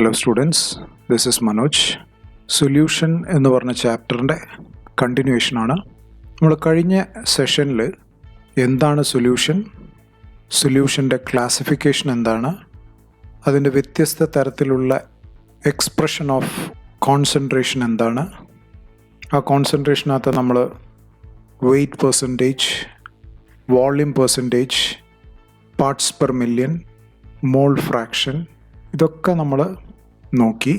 Hello students, this is Manoj. Solution എന്ന് പറഞ്ഞ ചാപ്റ്ററിൻ്റെ കണ്ടിന്യൂവേഷനാണ്. നമ്മൾ കഴിഞ്ഞ സെഷനിൽ എന്താണ് സൊല്യൂഷൻ്റെ ക്ലാസിഫിക്കേഷൻ എന്താണ്, അതിൻ്റെ വ്യത്യസ്ത തരത്തിലുള്ള എക്സ്പ്രഷൻ ഓഫ് കോൺസെൻട്രേഷൻ എന്താണ്, ആ കോൺസെൻട്രേഷനകത്ത് നമ്മൾ weight percentage, volume percentage, parts per million, mole fraction, ഇതൊക്കെ നമ്മൾ നോക്കി.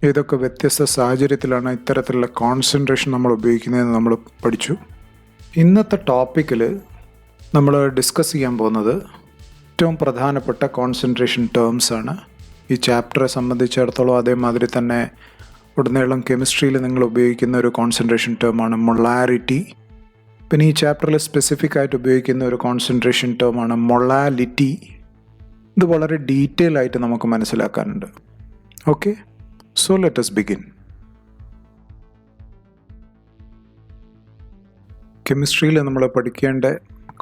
ഏതൊക്കെ വ്യത്യസ്ത സാഹചര്യത്തിലാണ് ഇത്തരത്തിലുള്ള കോൺസെൻട്രേഷൻ നമ്മൾ ഉപയോഗിക്കുന്നതെന്ന് നമ്മൾ പഠിച്ചു. ഇന്നത്തെ ടോപ്പിക്കിൽ നമ്മൾ ഡിസ്കസ് ചെയ്യാൻ പോകുന്നത് ഏറ്റവും പ്രധാനപ്പെട്ട കോൺസെൻട്രേഷൻ ടേംസ് ആണ്. ഈ ചാപ്റ്ററെ സംബന്ധിച്ചിടത്തോളം അതേമാതിരി തന്നെ ഉടനീളം കെമിസ്ട്രിയിൽ നിങ്ങൾ ഉപയോഗിക്കുന്ന ഒരു കോൺസെൻട്രേഷൻ ടേമാണ് മൊളാരിറ്റി. പിന്നെ ഈ ചാപ്റ്ററിൽ സ്പെസിഫിക് ആയിട്ട് ഉപയോഗിക്കുന്ന ഒരു കോൺസെൻട്രേഷൻ ടേമാണ് മൊളാലിറ്റി. ഇത് വളരെ ഡീറ്റെയിൽ ആയിട്ട് നമുക്ക് മനസ്സിലാക്കാനുണ്ട്. Okay, so let us begin. കെമിസ്ട്രിയിൽ നമ്മൾ പഠിക്കേണ്ട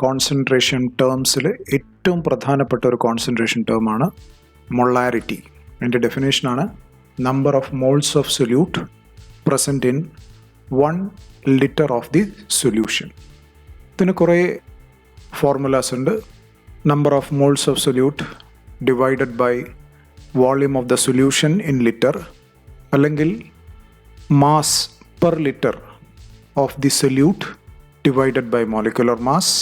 കോൺസെൻട്രേഷൻ ടേംസിൽ ഏറ്റവും പ്രധാനപ്പെട്ട ഒരു കോൺസെൻട്രേഷൻ ടേമാണ് മൊളാരിറ്റി. അതിൻ്റെ ഡെഫിനേഷനാണ് number of moles of solute present in 1 litre of the solution. ഇതിന് കുറേ ഫോർമുലാസ് ഉണ്ട്. Number of moles of solute divided by volume of the solution in litre, അല്ലെങ്കിൽ mass per litre of the solute divided by molecular mass.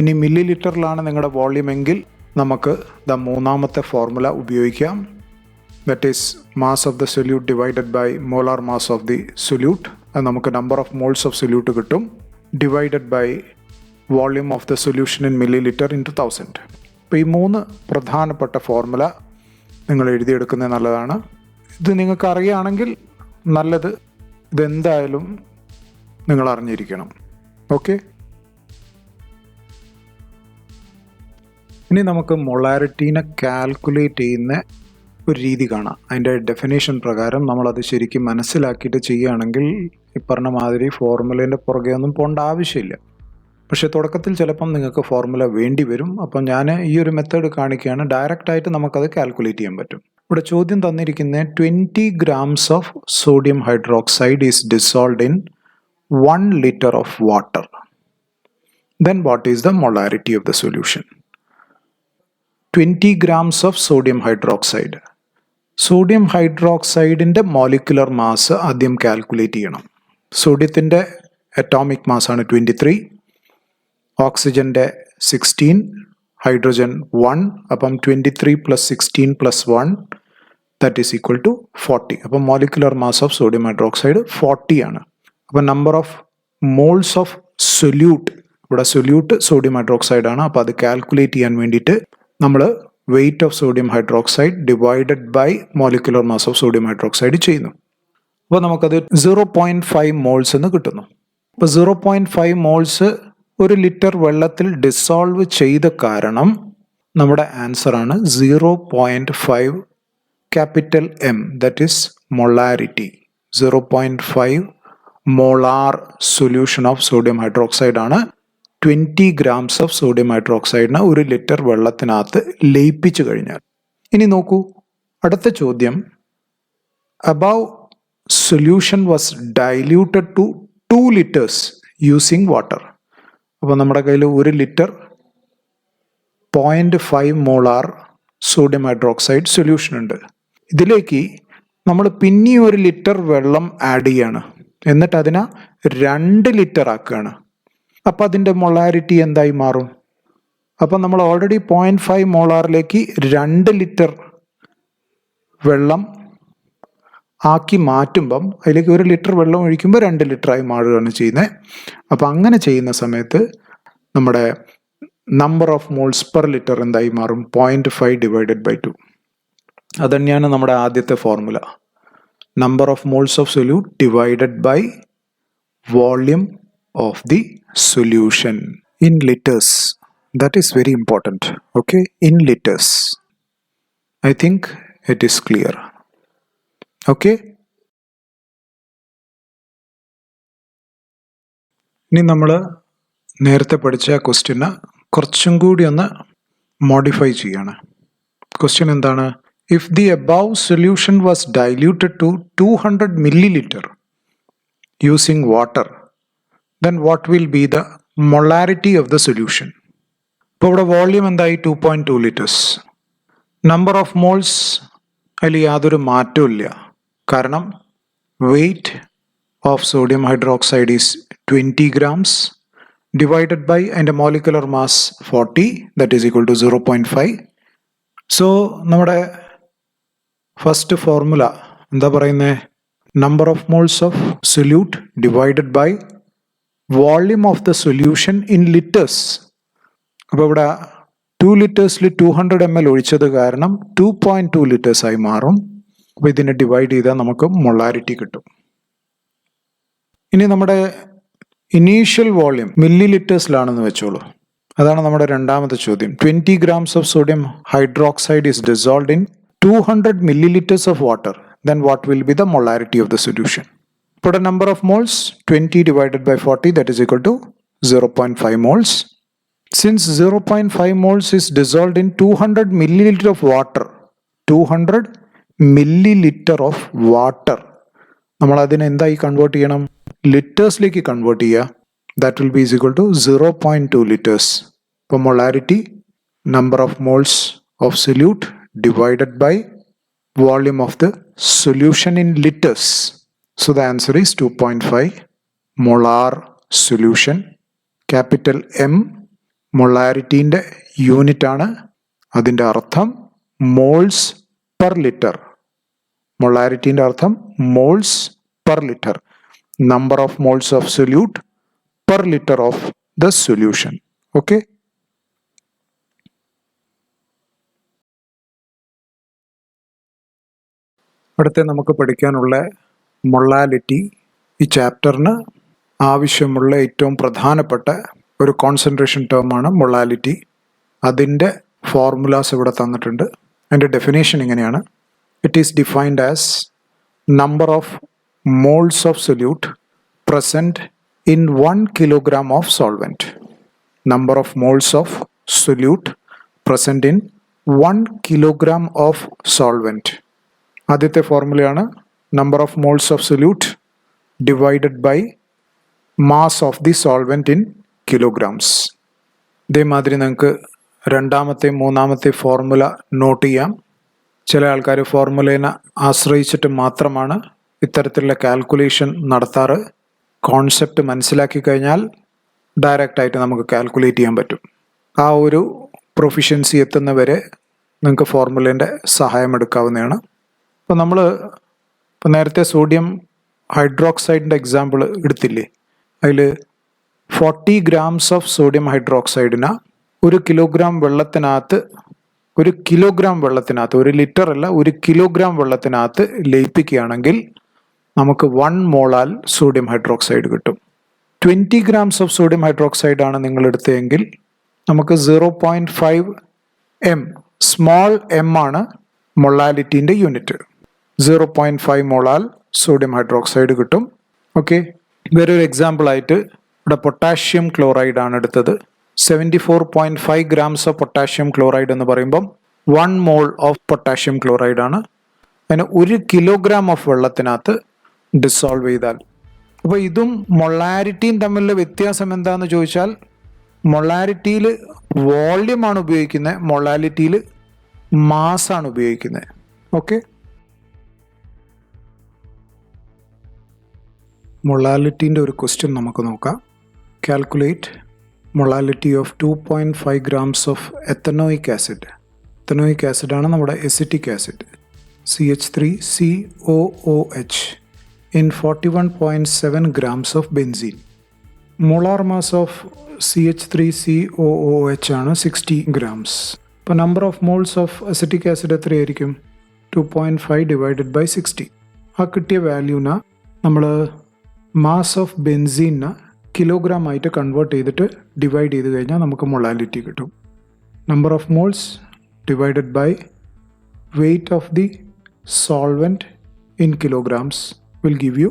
ഇനി മില്ലി ലിറ്ററിലാണ് നിങ്ങളുടെ volume എങ്കിൽ നമുക്ക് മൂന്നാമത്തെ ഫോർമുല ഉപയോഗിക്കാം. That is mass of the solute divided by molar mass of the solute. അത് നമുക്ക് number of moles of solute കിട്ടും, divided by volume of the solution in millilitre into 1000. അപ്പോൾ ഈ 3 പ്രധാനപ്പെട്ട ഫോർമുല നിങ്ങൾ എഴുതിയെടുക്കുന്നത് നല്ലതാണ്. ഇത് നിങ്ങൾക്ക് അറിയുകയാണെങ്കിൽ നല്ലത്. ഇതെന്തായാലും നിങ്ങൾ അറിഞ്ഞിരിക്കണം. ഓക്കെ, ഇനി നമുക്ക് മൊളാരിറ്റീനെ കാൽക്കുലേറ്റ് ചെയ്യുന്ന ഒരു രീതി കാണാം. അതിൻ്റെ ഡെഫിനേഷൻ പ്രകാരം നമ്മളത് ശരിക്കും മനസ്സിലാക്കിയിട്ട് ചെയ്യുകയാണെങ്കിൽ ഈ പറഞ്ഞ മാതിരി ഫോർമുലേൻ്റെ പുറകെ ഒന്നും പോകേണ്ട ആവശ്യമില്ല. പക്ഷേ തുടക്കത്തിൽ ചിലപ്പം നിങ്ങൾക്ക് ഫോർമുല വേണ്ടി വരും. അപ്പം ഞാൻ ഈ ഒരു മെത്തേഡ് കാണിക്കുകയാണ്. ഡയറക്റ്റായിട്ട് നമുക്കത് കാൽക്കുലേറ്റ് ചെയ്യാൻ പറ്റും. ഇവിടെ ചോദ്യം തന്നിരിക്കുന്നത് 20 grams of sodium hydroxide is dissolved in 1 liter of water. Then what is the molarity of the solution? 20 grams of sodium hydroxide. Sodium ഹൈഡ്രോക്സൈഡിൻ്റെ മോളിക്കുലർ മാസ് ആദ്യം കാൽക്കുലേറ്റ് ചെയ്യണം. സോഡിയത്തിൻ്റെ അറ്റോമിക് മാസാണ് 23, ഓക്സിജൻ്റെ 16, ഹൈഡ്രജൻ 1. അപ്പം 23 + 16 + 1 ദാറ്റ് ഈസ് ഈക്വൽ ടു 40. അപ്പം molecular mass of sodium hydroxide 40 ആണ്. അപ്പം number of moles of solute, ഇവിടെ സൊല്യൂട്ട് സോഡിയം ഹൈഡ്രോക്സൈഡ് ആണ്. അപ്പോൾ അത് കാൽക്കുലേറ്റ് ചെയ്യാൻ വേണ്ടിയിട്ട് നമ്മൾ weight of sodium hydroxide divided by molecular mass of sodium hydroxide ചെയ്യുന്നു. അപ്പോൾ നമുക്കത് 0.5 മോൾസ് എന്ന് കിട്ടുന്നു. അപ്പോൾ 0.5 മോൾസ് 1 ലിറ്റർ വെള്ളത്തിൽ ഡിസോൾവ് ചെയ്ത കാരണം നമ്മുടെ ആൻസറാണ് 0.5 capital M, that is molarity. 0.5 molar solution of sodium hydroxide ആണ് 20 grams ഓഫ് സോഡിയം ഹൈഡ്രോക്സൈഡിന് 1 ലിറ്റർ വെള്ളത്തിനകത്ത് ലയിപ്പിച്ചു കഴിഞ്ഞാൽ. ഇനി നോക്കൂ, അടുത്ത ചോദ്യം, above solution was diluted to 2 liters using water. അപ്പോൾ നമ്മുടെ കയ്യിൽ 1 litre 0.5 molar sodium hydroxide solution ഉണ്ട്. ഇതിലേക്ക് നമ്മൾ പിന്നെ 1 ലിറ്റർ വെള്ളം ആഡ് ചെയ്യാണ്, എന്നിട്ട് അതിനെ 2 ലിറ്റർ ആക്കുകയാണ്. അപ്പോൾ അതിൻ്റെ മൊളാരിറ്റി എന്തായി മാറും? അപ്പം നമ്മൾ ഓൾറെഡി 0.5 മോളാറിലേക്ക് 2 ലിറ്റർ വെള്ളം ആക്കി മാറ്റുമ്പം അതിലേക്ക് 1 ലിറ്റർ വെള്ളം ഒഴിക്കുമ്പോൾ 2 ലിറ്ററായി മാറുകയാണ് ചെയ്യുന്നത്. അപ്പോൾ അങ്ങനെ ചെയ്യുന്ന സമയത്ത് നമ്മുടെ number of moles per litre എന്തായി മാറും? 0.5 ഡിവൈഡഡ് ബൈ 2. അത് തന്നെയാണ് നമ്മുടെ ആദ്യത്തെ formula. Number of moles of solute divided by volume of the solution in litres. That is very important. Okay, in litres. I think it is clear. Okay, ഇനി നമ്മൾ നേരത്തെ പഠിച്ച ക്വസ്റ്റ്യന് കുറച്ചും കൂടി ഒന്ന് മോഡിഫൈ ചെയ്യാണ്. ക്വസ്റ്റ്യൻ എന്താണ്? if the above solution was diluted to 200 milliliter using water, then what will be the molarity of the solution? ഇപ്പോൾ ഇവിടെ വോള്യൂം എന്തായി 2.2 ലിറ്റേഴ്സ്. നമ്പർ ഓഫ് മോൾസ് അതിൽ യാതൊരു മാറ്റവും ഇല്ല. കാരണം weight of sodium hydroxide is 20 grams divided by അതിൻ്റെ molecular mass 40, that is equal to 0.5. So നമ്മുടെ ഫസ്റ്റ് ഫോർമുല എന്താ പറയുന്നത്? Number of moles of solute divided by volume of the solution in litres. അപ്പോൾ ഇവിടെ 2 ലിറ്റേഴ്സിൽ 200 ml ഒഴിച്ചത് കാരണം 2.2 litres ആയി മാറും. അപ്പോൾ ഇതിനെ ഡിവൈഡ് ചെയ്താൽ നമുക്ക് മൊളാരിറ്റി കിട്ടും. ഇനി നമ്മുടെ ഇനീഷ്യൽ വോള്യൂം മില്ലി ലിറ്റേഴ്സിലാണെന്ന് വെച്ചോളൂ. അതാണ് നമ്മുടെ രണ്ടാമത്തെ ചോദ്യം. 20 grams of sodium hydroxide is dissolved in 200 milliliters of water. Then what will be the molarity of the solution? Put a number of moles, 20 divided by 40, that is equal to 0.5 moles. Since 0.5 moles is dissolved in 200 milliliter of water, 200 milliliter of water, നമ്മൾ അതിനെ എന്തായി convert ചെയ്യണം? ലിറ്റേഴ്സിലേക്ക് convert ചെയ്യുക. That will be is equal to 0.2 liters. For molarity, number of moles of solute divided by volume of the solution in liters. So the answer is 2.5 molar solution. Capital M molarity inde unit ആണ്. അതിൻ്റെ അർത്ഥം moles per liter. Molarity inde അർത്ഥം moles per liter. Number of moles of solute per liter of the solution. Okay. അടുത്ത നമുക്ക് പഠിക്കാനുള്ള molality. ഈ ചാപ്റ്ററിന് ആവശ്യമുള്ള ഏറ്റവും പ്രധാനപ്പെട്ട ഒരു കോൺസെൻട്രേഷൻ ടേമാണ് മൊളാലിറ്റി. അതിൻ്റെ ഫോർമുലാസ് ഇവിടെ തന്നിട്ടുണ്ട്. അതിൻ്റെ ഡെഫിനേഷൻ ഇങ്ങനെയാണ്. It is defined as number of moles of solute present in 1 kilogram of solvent. Number of moles of solute present in 1 kilogram of solvent. ആദ്യത്തെ ഫോർമുലയാണ് number of moles of solute divided by mass of the solvent in kilograms. ഇതേമാതിരി നിങ്ങൾക്ക് രണ്ടാമത്തെ മൂന്നാമത്തെ formula not ചെയ്യാം. ചില ആൾക്കാർ ഫോർമുലേനെ ആശ്രയിച്ചിട്ട് മാത്രമാണ് ഇത്തരത്തിലുള്ള കാൽക്കുലേഷൻ നടത്താറ്. കോൺസെപ്റ്റ് മനസ്സിലാക്കി കഴിഞ്ഞാൽ ഡയറക്റ്റായിട്ട് നമുക്ക് കാൽക്കുലേറ്റ് ചെയ്യാൻ പറ്റും. ആ ഒരു പ്രൊഫിഷ്യൻസി എത്തുന്നവരെ നിങ്ങൾക്ക് ഫോർമുലേൻ്റെ സഹായം എടുക്കാവുന്നതാണ്. അപ്പോൾ നമ്മൾ നേരത്തെ സോഡിയം ഹൈഡ്രോക്സൈഡിൻ്റെ എക്സാമ്പിൾ എടുത്തില്ലേ? അതിൽ 40 grams ഓഫ് സോഡിയം ഹൈഡ്രോക്സൈഡിന് 1 kilogram വെള്ളത്തിനകത്ത് 1 ലിറ്റർ അല്ല 1 kilogram വെള്ളത്തിനകത്ത് ലയിപ്പിക്കുകയാണെങ്കിൽ നമുക്ക് 1 മോളാൽ സോഡിയം ഹൈഡ്രോക്സൈഡ് കിട്ടും. 20 grams ഓഫ് സോഡിയം ഹൈഡ്രോക്സൈഡ് ആണ് നിങ്ങൾ എടുത്തതെങ്കിൽ നമുക്ക് 0.5 m, സ്മോൾ എം ആണ് മൊളാലിറ്റീൻ്റെ യൂണിറ്റ്. 0.5 മോളാൽ സോഡിയം ഹൈഡ്രോക്സൈഡ് കിട്ടും. ഓക്കെ. വേറൊരു എക്സാമ്പിളായിട്ട് ഇവിടെ പൊട്ടാഷ്യം ക്ലോറൈഡ് ആണ് എടുത്തത്. 74.5 grams ഓഫ് പൊട്ടാഷ്യം ക്ലോറൈഡ് എന്ന് പറയുമ്പം 1 മോൾ ഓഫ് പൊട്ടാഷ്യം ക്ലോറൈഡ് ആണ്. അതിന് 1 kilogram ഓഫ് വെള്ളത്തിനകത്ത് ഡിസോൾവ് ചെയ്താൽ. അപ്പോൾ ഇതും മൊളാരിറ്റിയും തമ്മിലുള്ള വ്യത്യാസം എന്താണെന്ന് ചോദിച്ചാൽ മൊളാരിറ്റിയിൽ വോള്യൂമാണ് ഉപയോഗിക്കുന്നത്, മൊളാലിറ്റിയിൽ മാസാണ് ഉപയോഗിക്കുന്നത്. ഓക്കെ. മൊളാലിറ്റീൻ്റെ ഒരു ക്വസ്റ്റ്യൻ നമുക്ക് നോക്കാം. Calculate molality of 2.5 grams of ethanoic acid. Ethanoic ആസിഡാണ് നമ്മുടെ acetic acid, CH3COOH in 41.7 grams of benzene. Molar mass of CH3COOH ആണ് 60 grams. അപ്പോൾ number of moles of acetic acid എത്രയായിരിക്കും? 2.5 ഡിവൈഡഡ് ബൈ 60. ആ കിട്ടിയ വാല്യൂന നമ്മൾ മാസ് ഓഫ് ബെൻസീനെ കിലോഗ്രാം ആയിട്ട് കൺവേർട്ട് ചെയ്തിട്ട് ഡിവൈഡ് ചെയ്ത് കഴിഞ്ഞാൽ നമുക്ക് മൊളാലിറ്റി കിട്ടും. Number of moles divided by weight of the solvent in kilograms will give you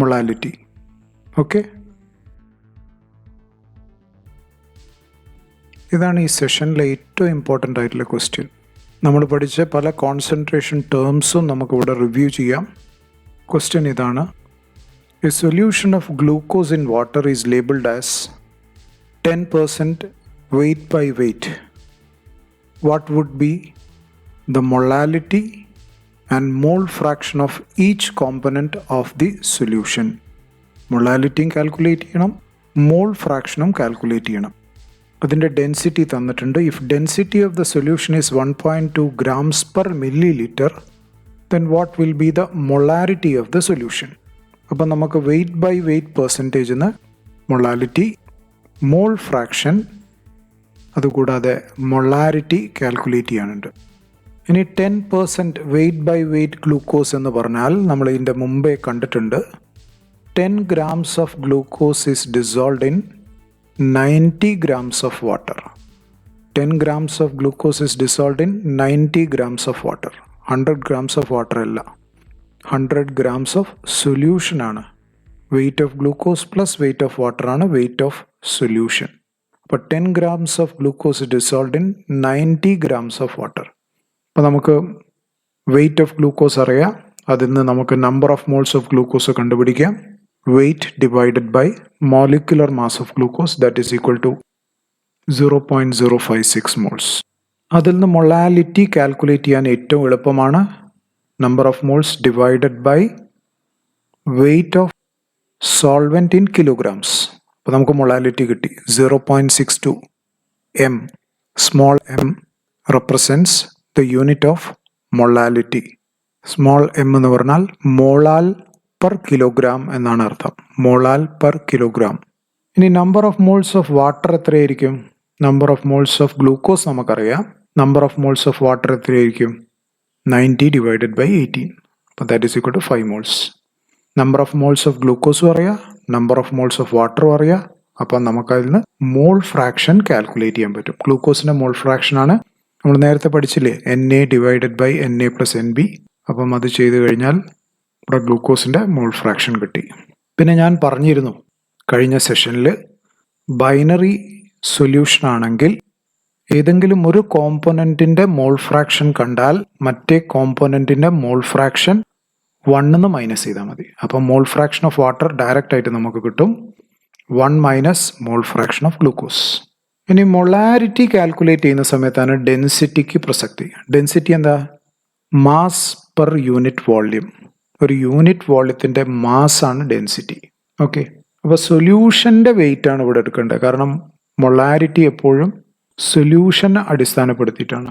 molality. Okay. ഇതാണ് ഈ സെഷനിലെ ഏറ്റവും ഇമ്പോർട്ടൻ്റ് ആയിട്ടുള്ള ക്വസ്റ്റ്യൻ. നമ്മൾ പഠിച്ച പല കോൺസെൻട്രേഷൻ ടേംസും നമുക്കിവിടെ റിവ്യൂ ചെയ്യാം. ക്വസ്റ്റ്യൻ ഇതാണ്: A solution of glucose in water is labelled as 10% weight by weight. What would be the molality and mole fraction of each component of the solution? മൊളാലിറ്റിയും calculate ചെയ്യണം, mole ഫ്രാക്ഷനും calculate ചെയ്യണം. അതിൻ്റെ density തന്നിട്ടുണ്ട്. If density of the solution is 1.2 grams per milliliter, then what will be the molarity of the solution? അപ്പം നമുക്ക് weight by weight percentage എന്ന് molality, mole fraction, അതുകൂടാതെ മൊളാരിറ്റി കാൽക്കുലേറ്റ് ചെയ്യാനുണ്ട്. ഇനി 10% വെയ്റ്റ് ബൈ വെയ്റ്റ് ഗ്ലൂക്കോസ് എന്ന് പറഞ്ഞാൽ നമ്മൾ ഇതിൻ്റെ മുമ്പേ കണ്ടിട്ടുണ്ട്. 10 grams of glucose is dissolved in 90 grams of water. 10 grams of glucose is dissolved in 90 grams of water. 100 grams of water അല്ല, 100 grams of solution ആണ്. Weight of glucose plus weight of water ആണ് weight of solution. അപ്പോൾ 10 grams of glucose is dissolved in 90 grams of water. അപ്പോൾ നമുക്ക് weight of glucose അറിയാം. അതിൽ നിന്ന് നമുക്ക് number of moles of glucose കണ്ടുപിടിക്കാം. Weight divided by molecular mass of glucose, that is equal to 0.056 moles. അതിൽ നിന്ന് മൊളാലിറ്റി കാൽക്കുലേറ്റ് ചെയ്യാൻ ഏറ്റവും എളുപ്പമാണ്. Number of moles divided by weight of solvent in kilograms. അപ്പോൾ നമുക്ക് മൊളാലിറ്റി കിട്ടി 0.62 m. Small m represents the unit of molality. Small m എന്ന് പറഞ്ഞാൽ മോളാൽ പെർ കിലോഗ്രാം എന്നാണ് അർത്ഥം. Molal per kilogram. ഇനി number of moles of water എത്രയായിരിക്കും? Number of moles of glucose നമുക്കറിയാം. Number of moles of water എത്രയായിരിക്കും? 90 divided by 18. അപ്പോൾ that is equal to 5 moles. Number of moles of ഗ്ലൂക്കോസും അറിയാം, number of moles of വാട്ടറും അറിയാം. അപ്പം നമുക്കതിൽ നിന്ന് മോൾ ഫ്രാക്ഷൻ കാൽക്കുലേറ്റ് ചെയ്യാൻ പറ്റും. ഗ്ലൂക്കോസിൻ്റെ മോൾ ഫ്രാക്ഷൻ ആണ് നമ്മൾ നേരത്തെ പഠിച്ചില്ലേ, NA divided by NA plus NB. അപ്പം അത് ചെയ്ത് കഴിഞ്ഞാൽ ഇവിടെ ഗ്ലൂക്കോസിൻ്റെ മോൾ ഫ്രാക്ഷൻ കിട്ടി. പിന്നെ ഞാൻ പറഞ്ഞിരുന്നു കഴിഞ്ഞ സെഷനിൽ, ബൈനറി സൊല്യൂഷൻ ആണെങ്കിൽ ഏതെങ്കിലും ഒരു കോമ്പോണൻറ്റിൻ്റെ മോൾ ഫ്രാക്ഷൻ കണ്ടാൽ മറ്റേ കോമ്പോണൻറ്റിൻ്റെ മോൾ ഫ്രാക്ഷൻ 1 മൈനസ് ചെയ്താൽ മതി. അപ്പം mole fraction of water direct ആയിട്ട് നമുക്ക് കിട്ടും 1 minus mole fraction of glucose. ഇനി മൊളാരിറ്റി കാൽക്കുലേറ്റ് ചെയ്യുന്ന സമയത്താണ് ഡെൻസിറ്റിക്ക് പ്രസക്തി. ഡെൻസിറ്റി എന്താ? Mass per unit volume. ഒരു യൂണിറ്റ് വോള്യത്തിൻ്റെ മാസാണ് ഡെൻസിറ്റി. ഓക്കെ, അപ്പോൾ സൊല്യൂഷൻ്റെ വെയിറ്റ് ആണ് ഇവിടെ എടുക്കേണ്ടത്. കാരണം മൊളാരിറ്റി എപ്പോഴും സൊല്യൂഷനെ അടിസ്ഥാനപ്പെടുത്തിയിട്ടാണ്.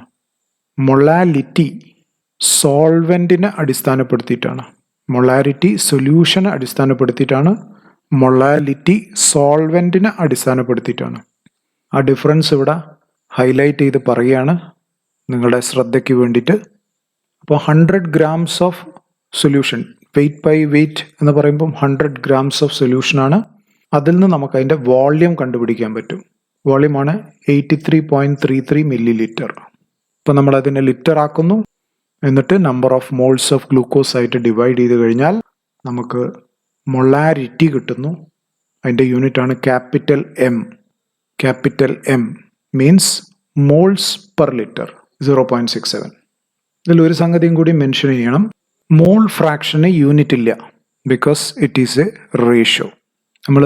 മൊളാലിറ്റി സോൾവെൻറ്റിനെ അടിസ്ഥാനപ്പെടുത്തിയിട്ടാണ്. മൊളാരിറ്റി സൊല്യൂഷനെ അടിസ്ഥാനപ്പെടുത്തിയിട്ടാണ്. മൊളാലിറ്റി സോൾവെൻറ്റിനെ അടിസ്ഥാനപ്പെടുത്തിയിട്ടാണ്. ആ ഡിഫറൻസ് ഇവിടെ ഹൈലൈറ്റ് ചെയ്ത് പറയുകയാണ് നിങ്ങളുടെ ശ്രദ്ധയ്ക്ക് വേണ്ടിയിട്ട്. അപ്പോൾ 100 grams of solution, weight by weight എന്ന് പറയുമ്പം 100 grams ഓഫ് സൊല്യൂഷനാണ്. അതിൽ നിന്ന് നമുക്ക് അതിൻ്റെ വോള്യൂം കണ്ടുപിടിക്കാൻ പറ്റും. വോള്യൂമാണ് 83.33 milliliter. അപ്പോൾ നമ്മൾ അതിനെ ലിറ്റർ ആക്കുന്നു. എന്നിട്ട് number of moles of glucose ആയിട്ട് ഡിവൈഡ് ചെയ്ത് കഴിഞ്ഞാൽ നമുക്ക് മൊളാരിറ്റി കിട്ടുന്നു. അതിൻ്റെ യൂണിറ്റ് ആണ് capital M. Capital M means moles per litre 0.67. ഇതിലൊരു സംഗതിയും കൂടി മെൻഷൻ ചെയ്യണം. മോൾ ഫ്രാക്ഷന് യൂണിറ്റ് ഇല്ല, because it is A ratio. നമ്മൾ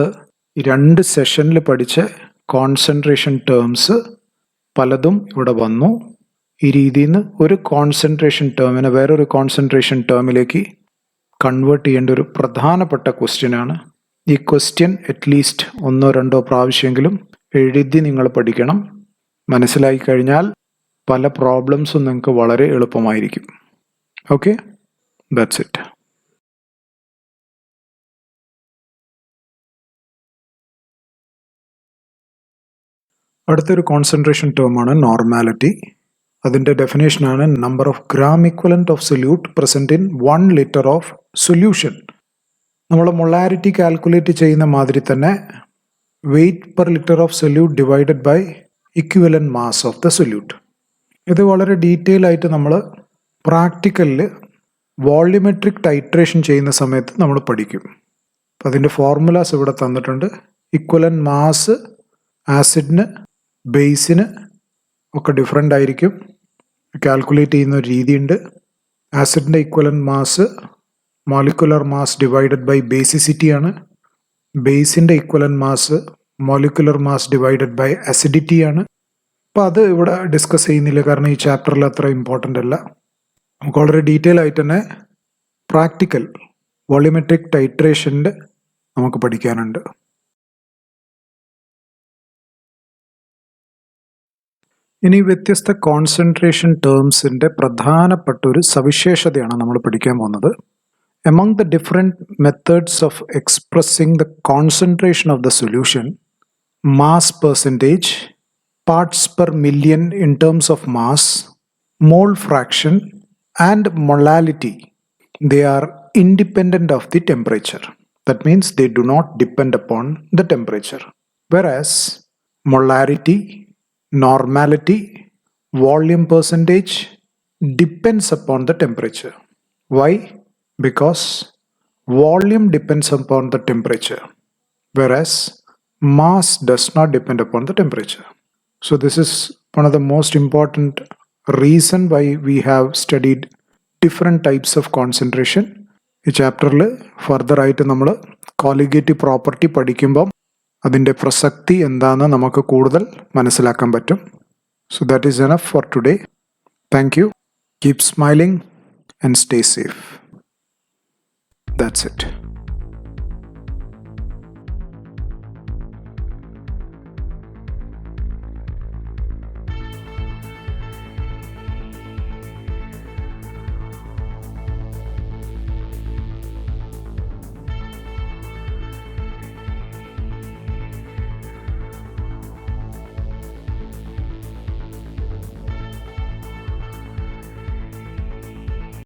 2 സെഷനിൽ പഠിച്ച കോൺസെൻട്രേഷൻ ടേംസ് പലതും ഇവിടെ വന്നു. ഈ രീതിയിൽ നിന്ന് ഒരു കോൺസെൻട്രേഷൻ ടേമിനെ വേറൊരു കോൺസെൻട്രേഷൻ ടേമിലേക്ക് കൺവേർട്ട് ചെയ്യേണ്ട ഒരു പ്രധാനപ്പെട്ട ക്വസ്റ്റ്യനാണ്. ഈ ക്വസ്റ്റ്യൻ അറ്റ്ലീസ്റ്റ് 1-2 പ്രാവശ്യമെങ്കിലും എഴുതി നിങ്ങൾ പഠിക്കണം. മനസ്സിലായി കഴിഞ്ഞാൽ പല പ്രോബ്ലംസും നിങ്ങൾക്ക് വളരെ എളുപ്പമായിരിക്കും. Okay, that's it. അടുത്തൊരു കോൺസെൻട്രേഷൻ ടേമാണ് നോർമാലിറ്റി. അതിൻ്റെ ഡെഫിനേഷനാണ് number of gram equivalent of solute present in 1 liter of solution. നമ്മൾ മൊളാരിറ്റി കാൽക്കുലേറ്റ് ചെയ്യുന്ന മാതിരി തന്നെ weight per litre of solute divided by equivalent mass of the solute. ഇത് വളരെ ഡീറ്റെയിൽ ആയിട്ട് നമ്മൾ പ്രാക്ടിക്കലിൽ വോള്യൂമെട്രിക് ടൈട്രേഷൻ ചെയ്യുന്ന സമയത്ത് നമ്മൾ പഠിക്കും. അപ്പം അതിൻ്റെ ഫോർമുലാസ് ഇവിടെ തന്നിട്ടുണ്ട്. ഇക്വലൻറ്റ് മാസ് ആസിഡിന് ബേസിന് ഒക്കെ ഡിഫറെൻ്റ് ആയിരിക്കും. കാൽക്കുലേറ്റ് ചെയ്യുന്ന ഒരു രീതിയുണ്ട്. ആസിഡിൻ്റെ equivalent mass molecular mass divided by basicity ആണ്. ബേസിൻ്റെ equivalent mass molecular mass divided by acidity ആണ്. അപ്പോൾ അത് ഇവിടെ ഡിസ്കസ് ചെയ്യുന്നില്ല, കാരണം ഈ ചാപ്റ്ററിൽ അത്ര ഇമ്പോർട്ടൻ്റ് അല്ല. നമുക്ക് വളരെ ഡീറ്റെയിൽ ആയിട്ട് തന്നെ പ്രാക്ടിക്കൽ വോളിമെട്രിക് ടൈട്രേഷൻ്റെ നമുക്ക് പഠിക്കാനുണ്ട്. ഇനി വ്യത്യസ്ത കോൺസെൻട്രേഷൻ ടേംസിൻ്റെ പ്രധാനപ്പെട്ട ഒരു സവിശേഷതയാണ് നമ്മൾ പഠിക്കാൻ പോകുന്നത്. Among the different methods of expressing the concentration of the solution, mass percentage, parts per million in terms of mass, mole fraction, and molality, they are independent of the temperature. That means they do not depend upon the temperature. Whereas molarity, normality, volume percentage depends upon the temperature. Why? Because volume depends upon the temperature, whereas mass does not depend upon the temperature. So this is one of the most important reason why we have studied different types of concentration. ഈ ചാപ്റ്ററിൽ further ആയിട്ട് നമ്മൾ colligative property പഠിക്കുമ്പം അതിൻ്റെ പ്രസക്തി എന്താണെന്ന് നമുക്ക് കൂടുതൽ മനസ്സിലാക്കാൻ പറ്റും. So that is enough for today. Thank you. Keep smiling and stay safe. That's it.